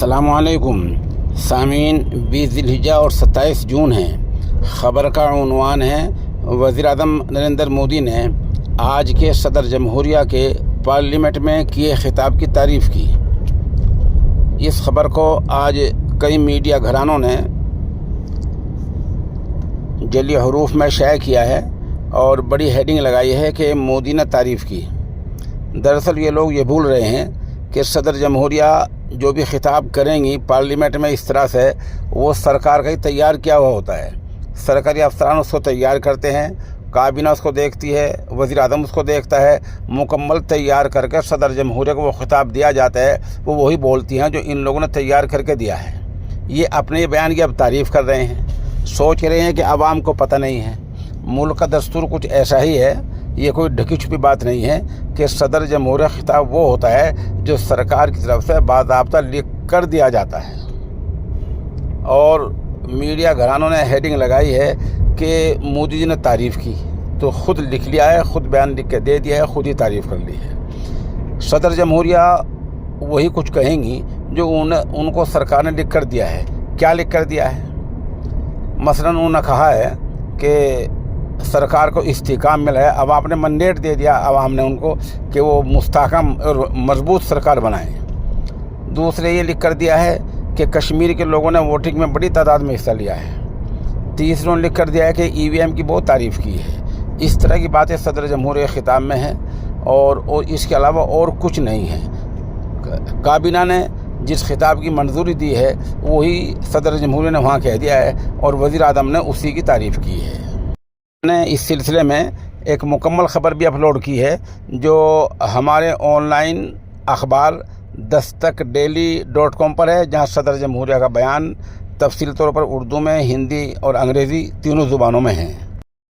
अस्सलाम वालेकुम सामीन। 20 ज़िलहिज्जा और 27 जून है। ख़बर का उन्वान है, वज़ीर-ए-आज़म नरेंद्र मोदी ने आज के सदर जमहूरिया के पार्लियामेंट में किए खिताब की तारीफ़ की। इस खबर को आज कई मीडिया घरानों ने जली हरूफ में शाया किया है और बड़ी हेडिंग लगाई है कि मोदी ने तारीफ़ की। दरअसल ये लोग ये भूल रहे हैं कि सदर जमहूरिया जो भी खिताब करेंगी पार्लियामेंट में इस तरह से, वो सरकार का ही तैयार किया हुआ होता है। सरकारी अफसरान उसको तैयार करते हैं, काबीना उसको देखती है, वज़ीर-ए-आज़म उसको देखता है, मुकम्मल तैयार करके सदर जमहूरिया को वो खिताब दिया जाता है। वो वही बोलती हैं जो इन लोगों ने तैयार करके दिया है। ये अपने बयान की अब तारीफ़ कर रहे हैं, सोच रहे हैं कि आवाम को पता नहीं है। मुल्क का दस्तूर कुछ ऐसा ही है, ये कोई ढकी छुपी बात नहीं है कि सदर जमहूरिया खिताब वो होता है जो सरकार की तरफ से बाज़ाब्ता लिख कर दिया जाता है। और मीडिया घरानों ने हेडिंग लगाई है कि मोदी जी ने तारीफ़ की, तो ख़ुद लिख लिया है, ख़ुद बयान लिख के दे दिया है, ख़ुद ही तारीफ़ कर ली है। सदर जमहूरिया वही कुछ कहेंगी जो उनको सरकार ने लिख कर दिया है। क्या लिख कर दिया है? मसलन उन्होंने कहा है कि सरकार को इस्तेकाम मिला है। अब आपने मैंडेट दे दिया आवाम ने उनको कि वो मुस्तहकम और मजबूत सरकार बनाएं। दूसरे ये लिख कर दिया है कि कश्मीर के लोगों ने वोटिंग में बड़ी तादाद में हिस्सा लिया है। तीसरों ने लिख कर दिया है कि EVM की बहुत तारीफ़ की है। इस तरह की बातें सदर जमहूरिया खिताब में हैं और इसके अलावा और कुछ नहीं है। काबीना ने जिस खिताब की मंजूरी दी है वही सदर जमहूरिया ने वहाँ कह दिया है और वज़ीर-ए-आज़म ने उसी की तारीफ़ की है। ने इस सिलसिले में एक मुकम्मल ख़बर भी अपलोड की है जो हमारे ऑनलाइन अखबार dastakdaily.com पर है, जहां सदर जमहूरिया का बयान तफसील तौर पर उर्दू में, हिंदी और अंग्रेज़ी तीनों ज़ुबानों में है।